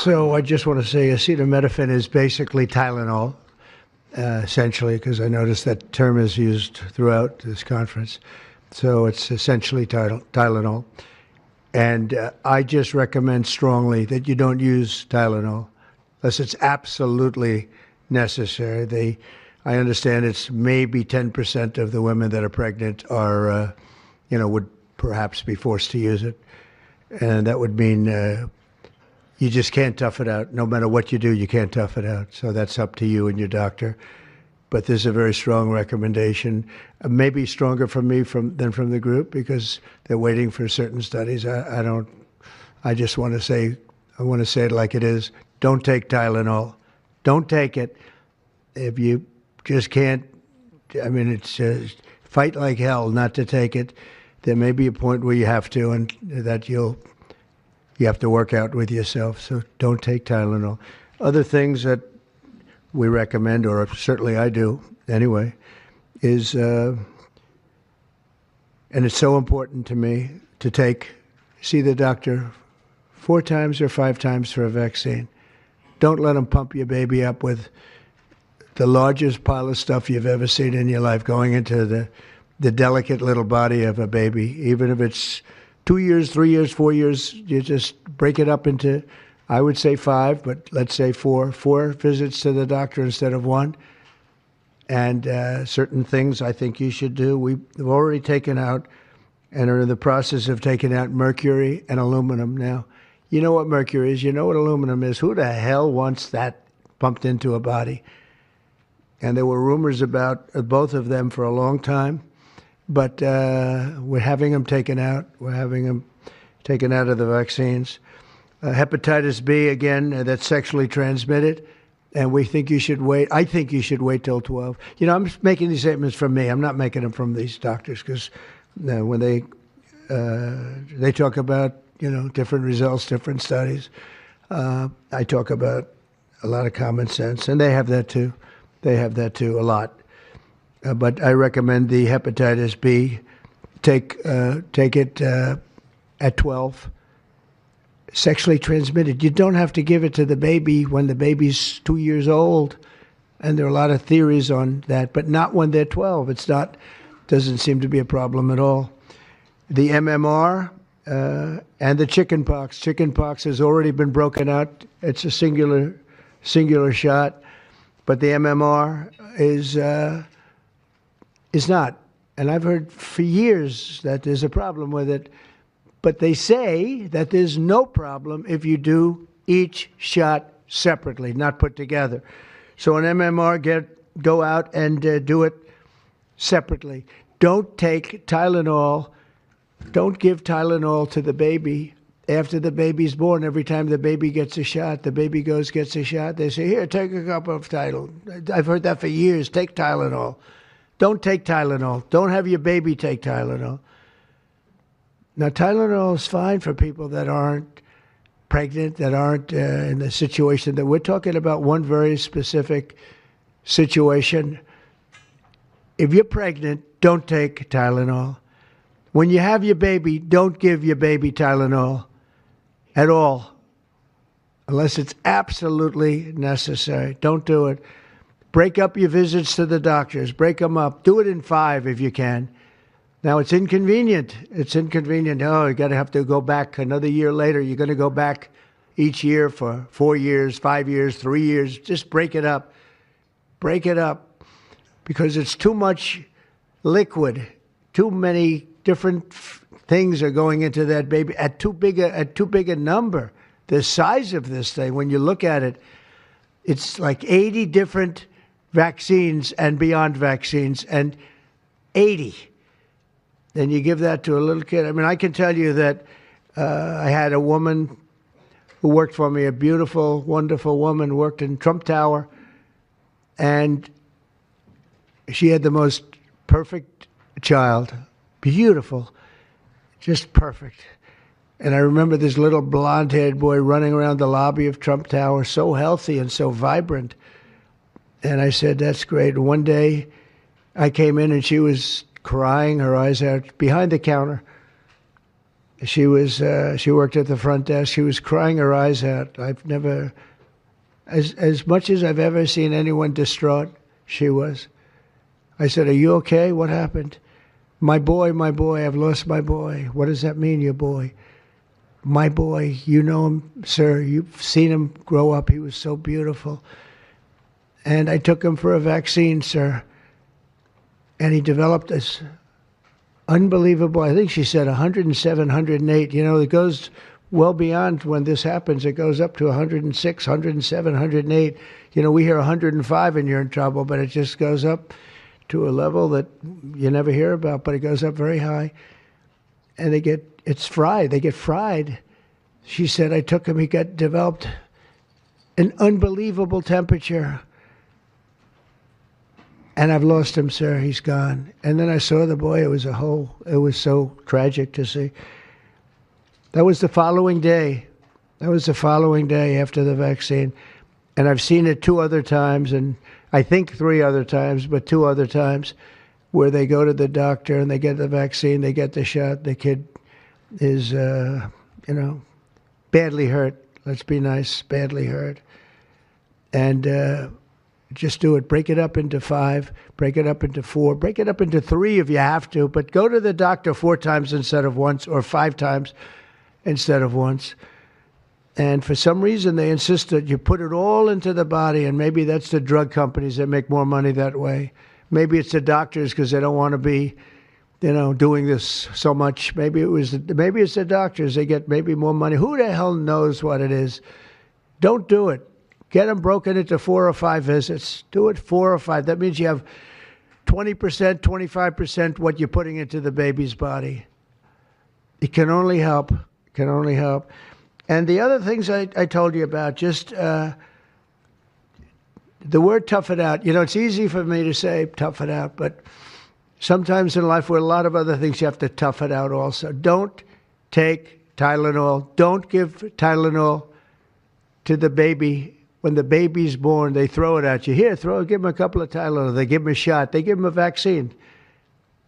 So I just want to say acetaminophen is basically Tylenol, essentially, because I noticed that term is used throughout this conference. So it's essentially Tylenol. And I just recommend strongly that you don't use Tylenol unless it's absolutely necessary. I understand it's maybe 10% of the women that are pregnant are, would perhaps be forced to use it. And that would mean you just can't tough it out. No matter what you do, you can't tough it out. So that's up to you and your doctor. But there's a very strong recommendation, maybe stronger from me than from the group, because they're waiting for certain studies. I just want to say, I want to say it like it is. Don't take Tylenol. Don't take it. If you just can't, it's fight like hell not to take it. There may be a point where you have to, and that you have to work out with yourself. So don't take Tylenol. Other things that we recommend, or certainly I do anyway, is, and it's so important to me to see the doctor 4 times or 5 times for a vaccine. Don't let them pump your baby up with the largest pile of stuff you've ever seen in your life going into the delicate little body of a baby. Even if it's 2 years, 3 years, 4 years, you just break it up into, I would say 5, but let's say 4 visits to the doctor instead of 1. And certain things I think you should do. We've already taken out and are in the process of taking out mercury and aluminum now. You know what mercury is. You know what aluminum is. Who the hell wants that pumped into a body? And there were rumors about both of them for a long time. But we're having them taken out. We're having them taken out of the vaccines. Hepatitis B, again, that's sexually transmitted. And we think you should wait. I think you should wait till 12. I'm making these statements from me. I'm not making them from these doctors, because when they talk about, different results, different studies, I talk about a lot of common sense. And they have that too. They have that too, a lot. But I recommend the hepatitis B. Take it at 12. Sexually transmitted. You don't have to give it to the baby when the baby's 2 years old. And there are a lot of theories on that, but not when they're 12. Doesn't seem to be a problem at all. The MMR and the chickenpox. Chickenpox has already been broken out. It's a singular shot. But the MMR is not. And I've heard for years that there's a problem with it. But they say that there's no problem if you do each shot separately, not put together. So an MMR, go out and do it separately. Don't take Tylenol. Don't give Tylenol to the baby after the baby's born. Every time the baby gets a shot, the baby gets a shot. They say, here, take a cup of Tylenol. I've heard that for years. Take Tylenol. Don't take Tylenol. Don't have your baby take Tylenol. Now, Tylenol is fine for people that aren't pregnant, that aren't in the situation that we're talking about. One very specific situation. If you're pregnant, don't take Tylenol. When you have your baby, don't give your baby Tylenol at all, unless it's absolutely necessary. Don't do it. Break up your visits to the doctors. Break them up. Do it in 5 if you can. Now, it's inconvenient. It's inconvenient. Oh, you got to have to go back another year later. You're going to go back each year for 4 years, 5 years, 3 years. Just break it up. Break it up, because it's too much liquid. Too many different things are going into that baby at too big a number. The size of this thing, when you look at it, it's like 80 different vaccines and beyond vaccines, and 80. Then you give that to a little kid. I can tell you that I had a woman who worked for me, a beautiful, wonderful woman, worked in Trump Tower, and she had the most perfect child. Beautiful, just perfect. And I remember this little blonde-haired boy running around the lobby of Trump Tower, so healthy and so vibrant. And I said, that's great. One day I came in and she was crying her eyes out behind the counter. She worked at the front desk. She was crying her eyes out. I've never, as much as I've ever seen anyone distraught, she was. I said, "Are you okay? What happened?" My boy, I've lost my boy." "What does that mean, your boy?" "My boy, you know him, sir. You've seen him grow up. He was so beautiful. And I took him for a vaccine, sir. And he developed this unbelievable, I think she said 107, 108. You know, it goes well beyond when this happens. It goes up to 106, 107, 108. You know, we hear 105 and you're in trouble, but it just goes up to a level that you never hear about, but it goes up very high. And it's fried. They get fried. She said, I took him, he developed an unbelievable temperature. And I've lost him, sir. He's gone. And then I saw the boy. It was so tragic to see. That was the following day. After the vaccine. And I've seen it 2 other times, and I think 3 other times, but 2 other times, where they go to the doctor and they get the vaccine, they get the shot. The kid is, badly hurt. Let's be nice, badly hurt. And just do it. Break it up into 5, break it up into 4, break it up into 3 if you have to, but go to the doctor 4 times instead of once, or 5 times instead of once. And for some reason, they insist that you put it all into the body, and maybe that's the drug companies that make more money that way. Maybe it's the doctors because they don't want to be, doing this so much. Maybe it's the doctors. They get maybe more money. Who the hell knows what it is? Don't do it. Get them broken into 4 or 5 visits. Do it 4 or 5. That means you have 20%, 25% what you're putting into the baby's body. It can only help. And the other things I told you about, just the word tough it out. It's easy for me to say tough it out, but sometimes in life, with a lot of other things, you have to tough it out also. Don't take Tylenol. Don't give Tylenol to the baby. When the baby's born, they throw it at you. Here, give them a couple of Tylenol. They give them a shot. They give them a vaccine.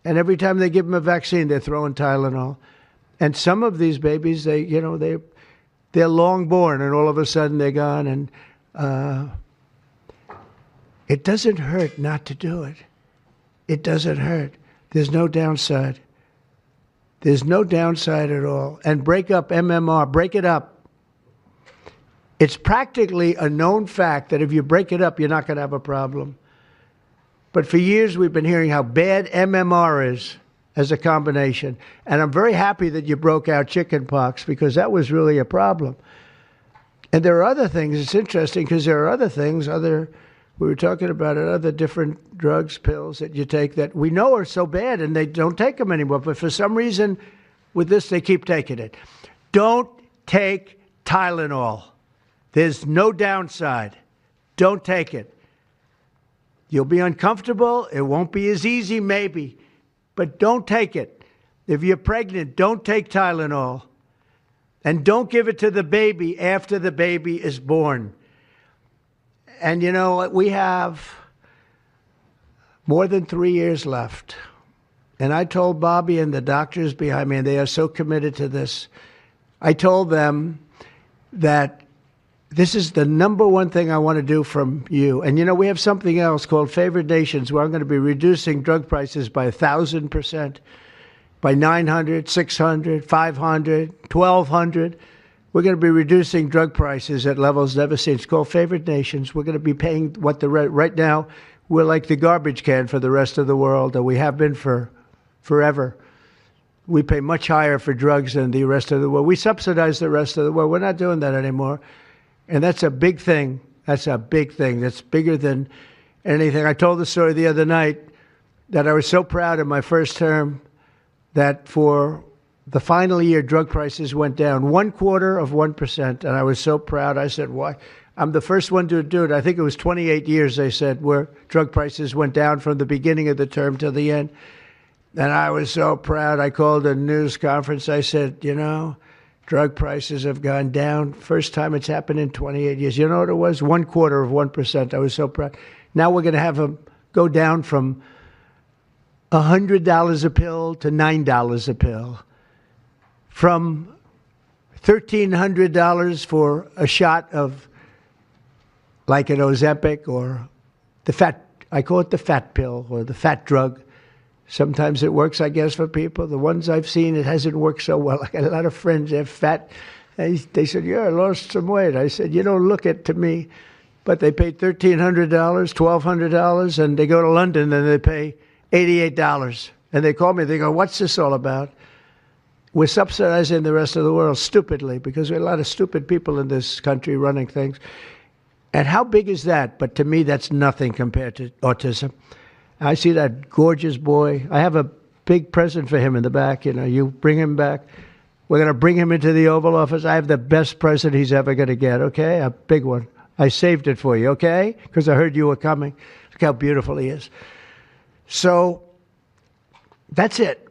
And every time they give them a vaccine, they're throwing Tylenol. And some of these babies, they're long born, and all of a sudden they're gone. And it doesn't hurt not to do it. It doesn't hurt. There's no downside. There's no downside at all. And break up MMR. Break it up. It's practically a known fact that if you break it up, you're not going to have a problem. But for years, we've been hearing how bad MMR is as a combination. And I'm very happy that you broke out chickenpox, because that was really a problem. And there are other things. It's interesting because there are other things, we were talking about it, other different drugs, pills that you take that we know are so bad and they don't take them anymore. But for some reason, with this, they keep taking it. Don't take Tylenol. There's no downside. Don't take it. You'll be uncomfortable. It won't be as easy, maybe. But don't take it. If you're pregnant, don't take Tylenol. And don't give it to the baby after the baby is born. And we have more than 3 years left. And I told Bobby and the doctors behind me, and they are so committed to this, I told them that this is the number one thing I want to do from you. And we have something else called Favored Nations, where I'm going to be reducing drug prices by 1,000%, by 900, 600, 500, 1,200. We're going to be reducing drug prices at levels never seen. It's called Favored Nations. We're going to be paying right now, we're like the garbage can for the rest of the world, and we have been for forever. We pay much higher for drugs than the rest of the world. We subsidize the rest of the world. We're not doing that anymore. And that's a big thing. That's a big thing. That's bigger than anything. I told the story the other night that I was so proud in my first term that for the final year, drug prices went down 0.25%. And I was so proud. I said, why? I'm the first one to do it. I think it was 28 years, they said, where drug prices went down from the beginning of the term to the end. And I was so proud. I called a news conference. I said, drug prices have gone down. First time it's happened in 28 years. You know what it was? 0.25%. I was so proud. Now we're going to have them go down from $100 a pill to $9 a pill. from $1,300 for a shot of like an Ozempic or the fat, I call it the fat pill or the fat drug. Sometimes it works, I guess, for people. The ones I've seen, it hasn't worked so well. I got a lot of friends that have fat. They said, yeah, I lost some weight. I said, you don't look it to me. But they paid $1,300, $1,200, and they go to London and they pay $88. And they call me, they go, what's this all about? We're subsidizing the rest of the world stupidly because there are a lot of stupid people in this country running things. And how big is that? But to me, that's nothing compared to autism. I see that gorgeous boy. I have a big present for him in the back. You know, you bring him back. We're going to bring him into the Oval Office. I have the best present he's ever going to get, okay? A big one. I saved it for you, okay? Because I heard you were coming. Look how beautiful he is. So that's it.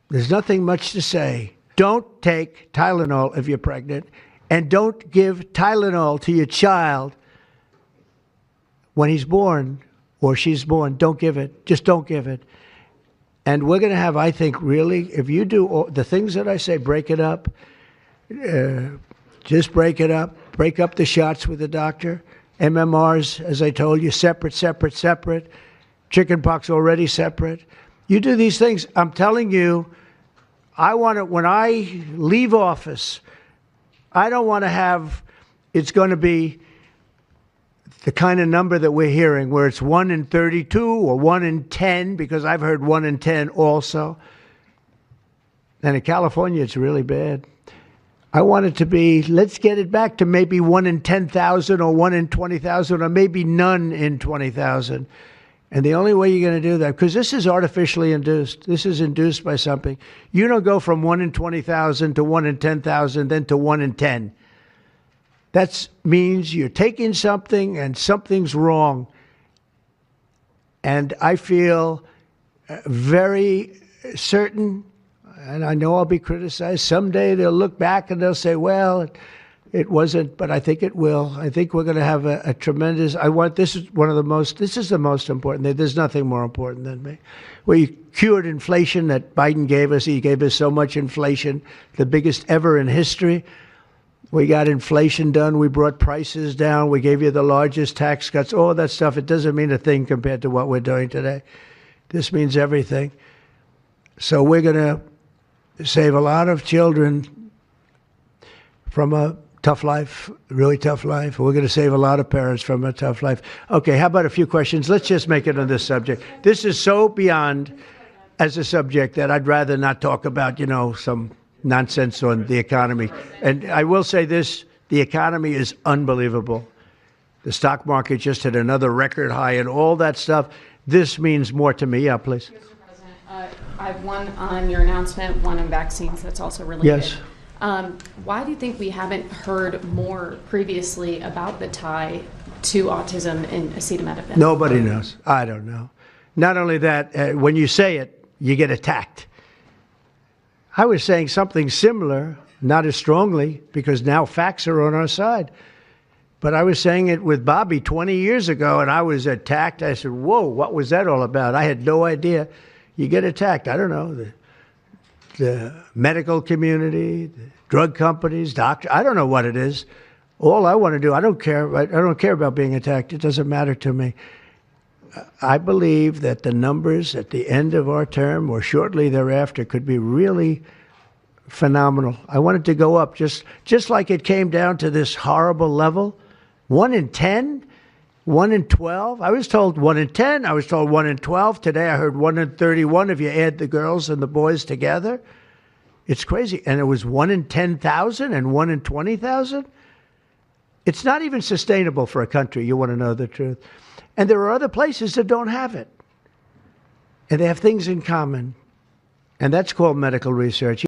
There's nothing much to say. Don't take Tylenol if you're pregnant, and don't give Tylenol to your child when he's born or she's born. Don't give it. Just don't give it. And we're going to have, I think, really, if you do all the things that I say, break it up. Just break it up. Break up the shots with the doctor. MMRs, as I told you, separate. Chickenpox already separate. You do these things. I'm telling you, I want to, when I leave office, I don't want to have, it's going to be the kind of number that we're hearing where it's 1 in 32 or 1 in 10, because I've heard 1 in 10 also. And in California, it's really bad. I want it to be, let's get it back to maybe 1 in 10,000 or 1 in 20,000 or maybe none in 20,000. And the only way you're going to do that, because this is artificially induced. This is induced by something. You don't go from 1 in 20,000 to 1 in 10,000, then to 1 in 10. That means you're taking something and something's wrong. And I feel very certain, and I know I'll be criticized. Someday they'll look back and they'll say, well, it wasn't, but I think it will. I think we're going to have a tremendous, this is the most important. There's nothing more important than me. We cured inflation that Biden gave us. He gave us so much inflation, the biggest ever in history. We got inflation done. We brought prices down. We gave you the largest tax cuts, all that stuff. It doesn't mean a thing compared to what we're doing today. This means everything. So we're going to save a lot of children from a tough life, really tough life. We're going to save a lot of parents from a tough life. Okay, how about a few questions? Let's just make it on this subject. This is so beyond as a subject that I'd rather not talk about, some nonsense on the economy. And I will say this, the economy is unbelievable. The stock market just hit another record high and all that stuff. This means more to me. Yeah, please. Mr. President, I have one on your announcement, one on vaccines that's also related. Yes. Why do you think we haven't heard more previously about the tie to autism and acetaminophen? Nobody knows. I don't know. Not only that, when you say it, you get attacked. I was saying something similar, not as strongly, because now facts are on our side. But I was saying it with Bobby 20 years ago, and I was attacked. I said, whoa, what was that all about? I had no idea. You get attacked. I don't know. The medical community, the drug companies, doctors, I don't know what it is. All I want to do, I don't care. I don't care about being attacked. It doesn't matter to me. I believe that the numbers at the end of our term or shortly thereafter could be really phenomenal. I want it to go up just like it came down to this horrible level. 1 in 10, 1 in 12. I was told 1 in 10. I was told 1 in 12. Today I heard 1 in 31 if you add the girls and the boys together. It's crazy. And it was 1 in 10,000 and 1 in 20,000. It's not even sustainable for a country. You want to know the truth. And there are other places that don't have it. And they have things in common. And that's called medical research.